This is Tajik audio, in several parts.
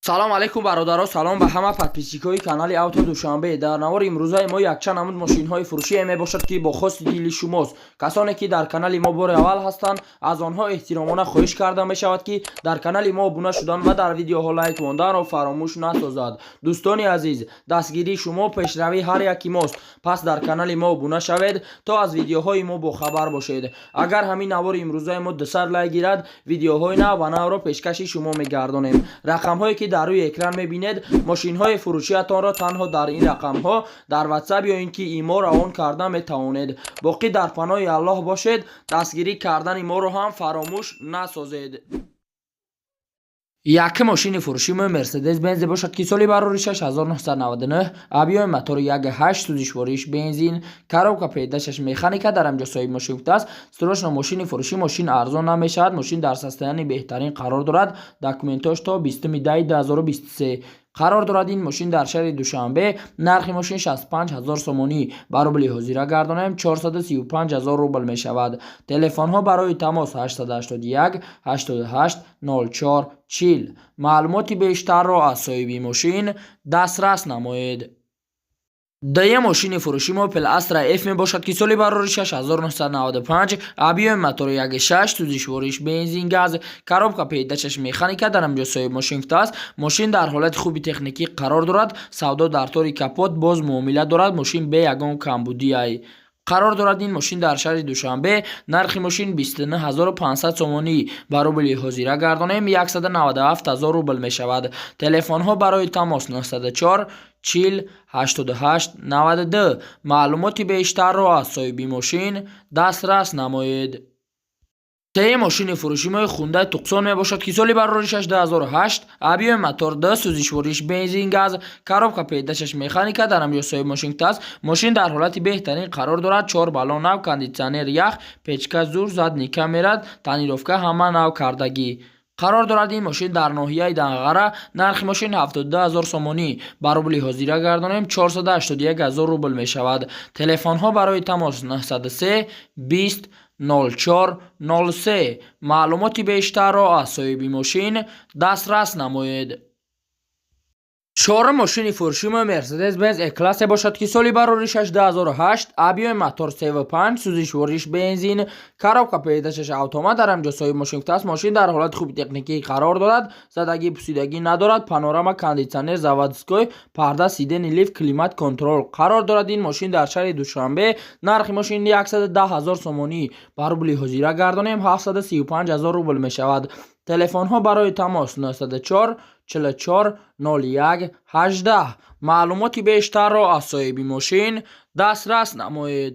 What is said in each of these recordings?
салом алейкум бародаро, салом ба ҳама подписчикои канали авто душанбе. Дар навори имрӯзаи мо якчанд намуд мошинҳои фурӯшие мебошад ки бо хости дили шумост. Касоне ки дар канали мо бори аввал ҳастанд, аз онҳо эҳтиромона хоҳиш карда мешавад ки дар канали мо обуна шудан ва дар видеоҳо лайк монданро фаромӯш насозад. дӯстони азиз, дастгирии шумо пешравии ҳар яки мост. Пас дар канали мо обуна шавед то аз видеоҳои мо бохабар бошед. агар ҳамин навори имрӯзаи мо 200 лайк гирад, видеоҳои нав ва навро пешкаши шумо мегардонем. рақамҳое ки дар рӯи экран мебинед, мошинҳои фурӯшиатонро танҳо дар ин рақамҳо дар ватсап ё ин ки имо равон карда метавонед. боқӣ дар паноҳи аллоҳ бошед, дастгирӣ кардани моро ҳам фаромӯш насозед. як мошини фурӯшии мерседес бензе бошад ки соли барори 6999, объёми мотори 1.8 сӯзишвориш бензин, коробка передачаш механика. дар амҷо соҳиби мошин гуфтааст срочно мошини фурӯшӣ мошин арзон намешавад, мошин дар состоянии беҳтарин қарор дорад, документош то 20 даи 2023 қарор дорад. ин мошин дар шаҳри душанбе, нархи мошин 65000 сомонӣ ба рубли ҳозира гардонаем 435000 рубл мешавад. телефонҳо барои тамос 881 88 04 40. маълумоти бештарро аз соҳиби мошин дастрас намоед. дая мошини фурӯши Opel Astra F мебошад ки соли барори 6995, объёми мотори 1.6 сӯзишвориш бензин газ, коробка передачаш механика. дар амҷо соҳиби мошин гуфтааст мошин дар ҳолати хуби техникӣ қарор дорад, савдо дар тори капот боз муомила дорад, мошин бе ягон камбудиай қарор дорад. ин мошин дар шаҳри душанбе, нархи мошин 29500 сомонӣ ба рубли ҳозира гардонем 197000 рубл мешавад. телефонҳо барои тамос 904 40 88 92. маълумоти бештарро аз соҳиби мошин дастрас намоед. тая мошини фурӯшии Hyundai Tucson мебошад ки соли барори 2008, объёми мотор 2 сӯзишвориш бензин газ, коробка передачаш механика. дар амҷо соҳиби мошин гуфтааст мошин дар ҳолати беҳтарин қарор дорад, 4 баллон нав, кондитсионер ях, печка зур, задни камера, тонировка ҳама нав кардагӣ қарор дорад. ин мошин дар ноҳияи Данғара, нархи мошин 72000 сомонӣ ба рубли ҳозира гардонем 481000 рубл мешавад. телефонҳо барои тамос 903 20 04 03. маълумоти бештарро аз соҳиби мошин дастрас намоед. чорум мошини фурӯшии Mercedes Benz E-Class бошад ки соли барори 2008, объёми мотор 3.5 сӯзишвориш бензин, коробка передачаш автомат. дар амҷо соҳиби мошин гуфтааст мошин дар ҳолати хуби техникӣ қарор дорад, задагӣ пусидагӣ надорад, панорама, кондитсионер заводской, парда, сидени лифт, климат контрол қарор дорад. ин мошин дар шаҳри душанбе, нархи мошин 110000 сомонӣ ба рубли ҳозира гардонем 735000 рубл мешавад. телефонҳо барои тамос 904 44 01 18. маълумоти бештарро аз соҳиби мошин дастрас намоед.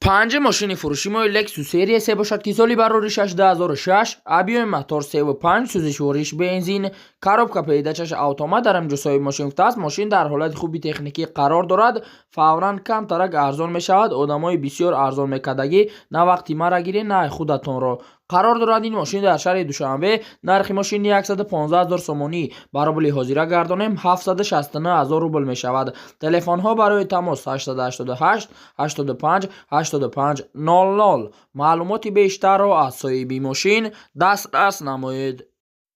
панҷум мошини фурӯшии Lexus серия 3 бошад ки соли барори 2006, объёми мотор 3.5 сӯзишвориш бензин, коробка передачаш автомат. дар амҷо соҳиби мошин гуфтааст мошин дар ҳолати хуби техникӣ қарор дорад, фавран камтарак арзон мешавад, одамои бисёр арзон мекардагӣ на вақти мара гирӣ, на худатонро қарор дорад. ин мошин дар шаҳри душанбе, нархи мошин 115000 сомонӣ ба рубли ҳозира гардонем 769000 рубл мешавад. телефонҳо барои тамос 888 85 85 00. маълумоти бештарро аз соҳиби мошин дастрас намоед.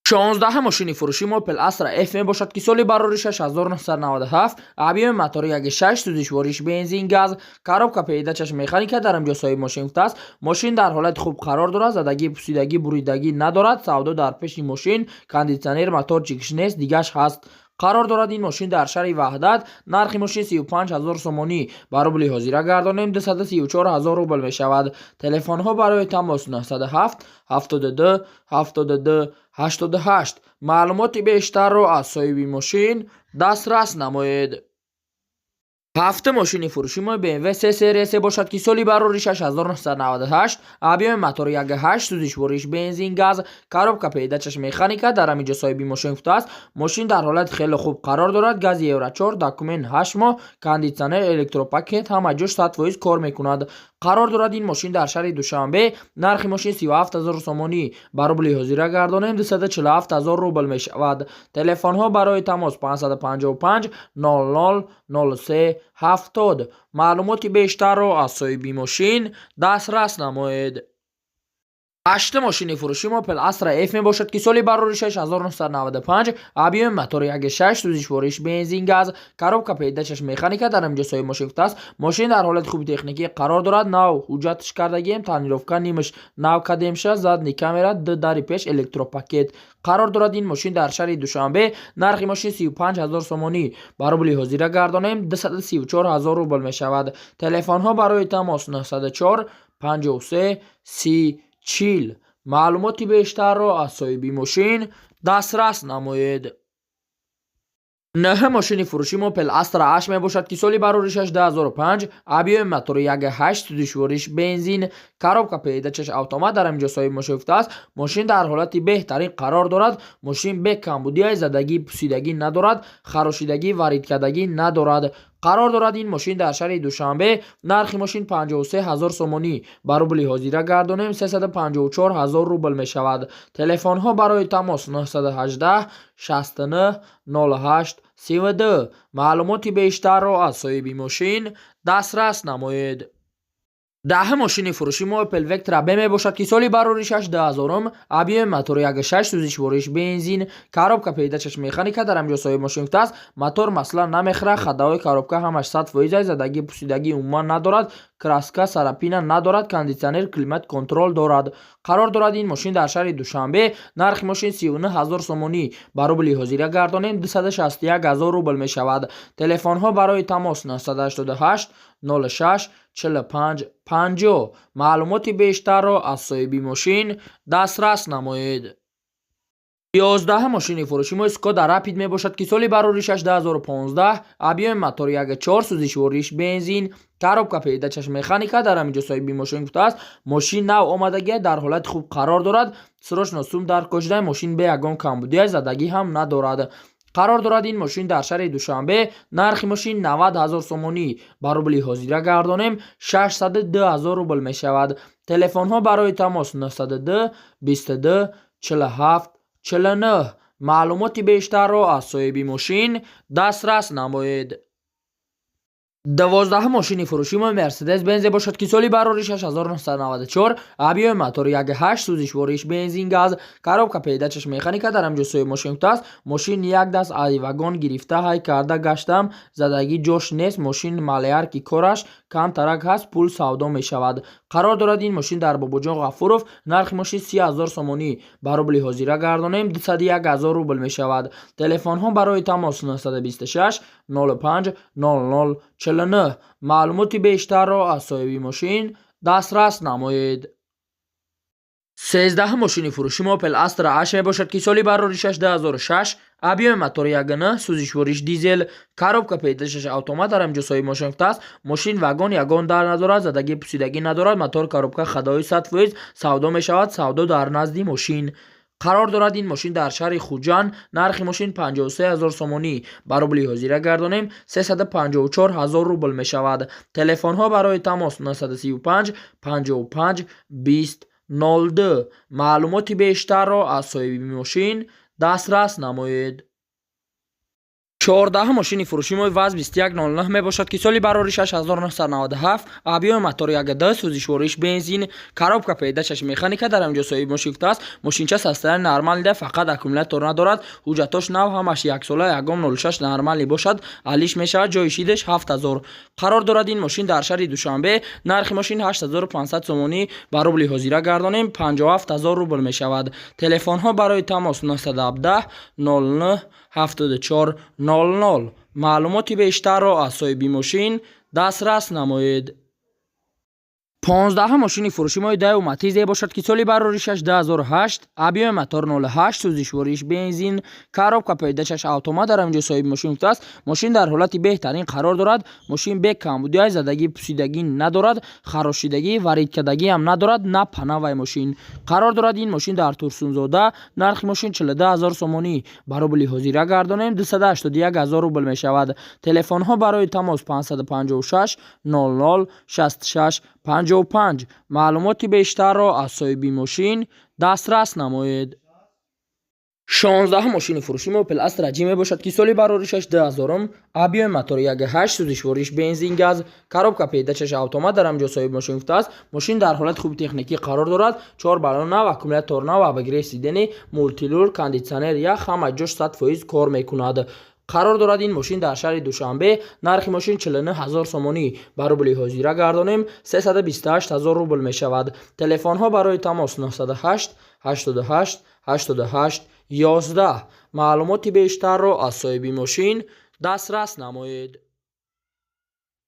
16 мошини фурӯшии Opel Astra F мебошад ки соли барори 6997, объёми мотори 1.6 сӯзишвориш бензин газ, коробка передачаш механика. дар амҷо соҳиби мошин гуфтааст мошин дар ҳолати хуб қарор дорад, задагӣ пусидагӣ буридагӣ надорад, савдо дар пеши мошин, кондитсионер мотор чикиш нест, дигаш ҳаст қарор дорад. ин мошин дар шаҳри Ваҳдат, нархи мошин 35000 сомонӣ ба рубли ҳозира гардонем 234000 рубл мешавад. телефонҳо барои тамос 907 72 72 88. маълумоти бештарро аз соҳиби мошин дастрас намоед. ҳафтум мошини фурӯшии BMW 3 серия 3 бошад ки соли барори 6998, объёми мотори 1.8 сӯзишвориш бензин газ, коробка передачаш механика. дар амҷо соҳиби мошин гуфтааст мошин дар ҳолати хеле хуб қарор дорад, гази евро 4, документ 8 моҳ, кондитсионер, электропакет ҳама ҷош 100% кор мекунад қарор дорад. ин мошин дар шаҳри душанбе, нархи мошин 37000 сомонӣ ба рубли ҳозира гардонем 247000 рубл мешавад. телефонҳо барои тамос 555 00 03 70. маълумоти бештарро аз соҳиби мошин дастрас намоед. 8 мошини фурӯши Opel Astra F мебошад ки соли барори 6995, объеми мотори 1.6, сӯзиш вориш бензин газ, коробка пеҳдачаш механика, дар ҳамҷосои мошин аст. Мошин дар ҳолати хуби техникӣ қарор дорад. Нав ҳуҷҷатш кардагием, таъмировка нимаш нав кадемша, задни камера, ду дари пеш электропакет қарор дорад. Ин мошин дар шаҳри Душанбе. нархи мошин 35000 сомонӣ ба рубли ҳозира гардонем 234000 рубл мешавад. телефонҳо барои тамос 904 53 30 40. маълумоти бештарро аз соҳиби мошин дастрас намоед. 9 мошини фурӯши Opel Astra H мебошад ки соли барори 2005, объеми мотори 1.8, сӯзиш вориш бензин, коробка пеҳдачаш автомат, дар ҳамҷо соҳиби мошин аст. мошин дар ҳолати беҳтарин қарор дорад. мошин бе камбудии задагӣ, пусидагӣ надорад, харошидагӣ, варидкардагӣ надорад. қарор дорад. ин мошин дар шаҳри Душанбе. нархи мошин 53000 сомонӣ ба рубли ҳозира гардонем 354000 рубл мешавад. телефонҳо барои тамос 918 69 08 32. маълумоти бештарро аз соҳиби мошин дастрас намоед. 10 мошини фурӯши Opel Vectra B мебошад ки соли барори 2000, объеми мотори 1.6, сӯзиш вориш бензин, коробка пеҳдачаш механика, дар ҳамҷо соҳиби мошин аст. мотор маслан намехӯрад, хадаҳои коробка ҳамаш 100%, задагӣ пусидагӣ умуман надорад, краска сарапина надорад, кондитсионер, климат контрол дорад. қарор дорад. ин мошин дар шаҳри Душанбе. нархи мошин 39000 сомонӣ ба рубли ҳозира гардонем 261000 рубл мешавад. телефонҳо барои тамос 988 06 45 50. маълумоти бештарро аз соҳиби мошин дастрас намоед. 11 мошини фурӯши Skoda Rapid мебошад ки соли барори 2015, объеми мотори 1.4, сӯзиш вориш бензин, коробка пеҳдачаш механика, дар ҳамҷо соҳиби мошин аст. мошин нав омадагӣ дар ҳолати хуб қарор дорад. срочно сум дар кошида. мошин бе ягон камбудия, задагӣ ҳам надорад. қарор дорад. ин мошин дар шаҳри Душанбе. нархи мошин 90000 сомонӣ ба рубли ҳозира гардонем 602000 рубл мешавад. телефонҳо барои тамос 902 22 47 49. маълумоти бештарро аз соҳиби мошин дастрас намоед. 12 мошини фурӯши Mercedes-Benz бошад ки соли барори 6994, объеми мотори 1.8, сӯзиш вориш бензин газ, коробка пеҳдачаш механика, дар ҳамҷо соҳиби мошин аст. мошин як даст аз вагон гирифта ҳай карда гаштам, задагӣ ҷош нест. мошин малярки кораш кам тарак ҳаст, пул савдо мешавад. қарор дорад. ин мошин дар Бобоҷон Ғафуров. нархи мошин 30000 сомонӣ ба рубли ҳозира гардонем 201000 рубл мешавад. телефонҳо барои тамос 926 05 00 49. маълумоти бештарро аз соҳиби мошин дастрас намоед. 13 мошини фурӯши Opel Astra H мебошад ки соли барори 2006, объеми мотори 1.9, сӯзиш вориш дизел, коробка пеҳдачаш автомат, дар ҳамҷо соҳиби мошин аст. мошин вагон ягон дар надорад, задагӣ пусидагӣ надорад. мотор коробка хадаҳои 100% савдо мешавад. савдо дар назди мошин. қарор дорад. ин мошин дар шаҳри Хуҷанд. нархи мошин 53000 сомонӣ ба рубли ҳозира гардонем 354000 рубл мешавад. телефонҳо барои тамос 935 55 20 02. маълумоти бештарро аз соҳиби мошин дастрас намоед. 14 мошини фурӯши ВАЗ 2109 мебошад ки соли барори 6997, объеми мотори 1.2, сӯзиш вориш бензин, коробка пеҳдачаш механика, дар ҳамҷо соҳиби мошин аст. мошинча состояние нормали да, фақат аккумулятор надорад. ҳуҷҷатош нав ҳамаш 1 сола 1.06 нормали бошад. алиш мешавад. ҷои шидаш 7000. қарор дорад. ин мошин дар шаҳри Душанбе. нархи мошин 8500 сомонӣ ба рубли ҳозира гардонем 57000 рубл мешавад. телефонҳо барои тамос 917 09 74 00. маълумоти бештарро аз соҳиби мошин дастрас намоед. 15 мошини фурӯши Daewoo Matiz бошад ки соли барори 2008, объеми мотор 08, сӯзиш вориш бензин, коробка пеҳдачаш автомат, дар ҳамҷо соҳиби мошин аст. мошин дар ҳолати беҳтарин қарор дорад. мошин бе камбудии задагӣ, пусидагӣ надорад, харошидагӣ, варидкардагӣ ҳам надорад. на панавай мошин. қарор дорад. ин мошин дар Турсунзода. нархи мошин 42000 сомонӣ ба рубли ҳозира гардонем 281000 рубл мешавад. телефонҳо барои тамос 556 00 66 55. маълумоти бештарро аз соҳиби мошин дастрас намоед. 16 ماشین فروشی موپل استراجی مебошад ки соли бароришаш 2000 объеми мотори 1.8 сӯзишвориш бензин газ коробка пейдачаш автомат дар ҳамҷо соҳиби мошин гуфтааст мошин дар ҳолати хуби техникӣ қарор дорад 4 баллон нав аккумулятор нав абагири сидени мултилур кондитсионер ях ҳама ҷош 100% кор мекунад. қарор дорад ин мошин дар шаҳри душанбе нархи мошин 49000 сомонӣ ба рубли ҳозира гардонем 328000 рубл мешавад. телефонҳо барои тамос 98 88 88 11 маълумоти бештарро аз соҳиби мошин дастрас намоед.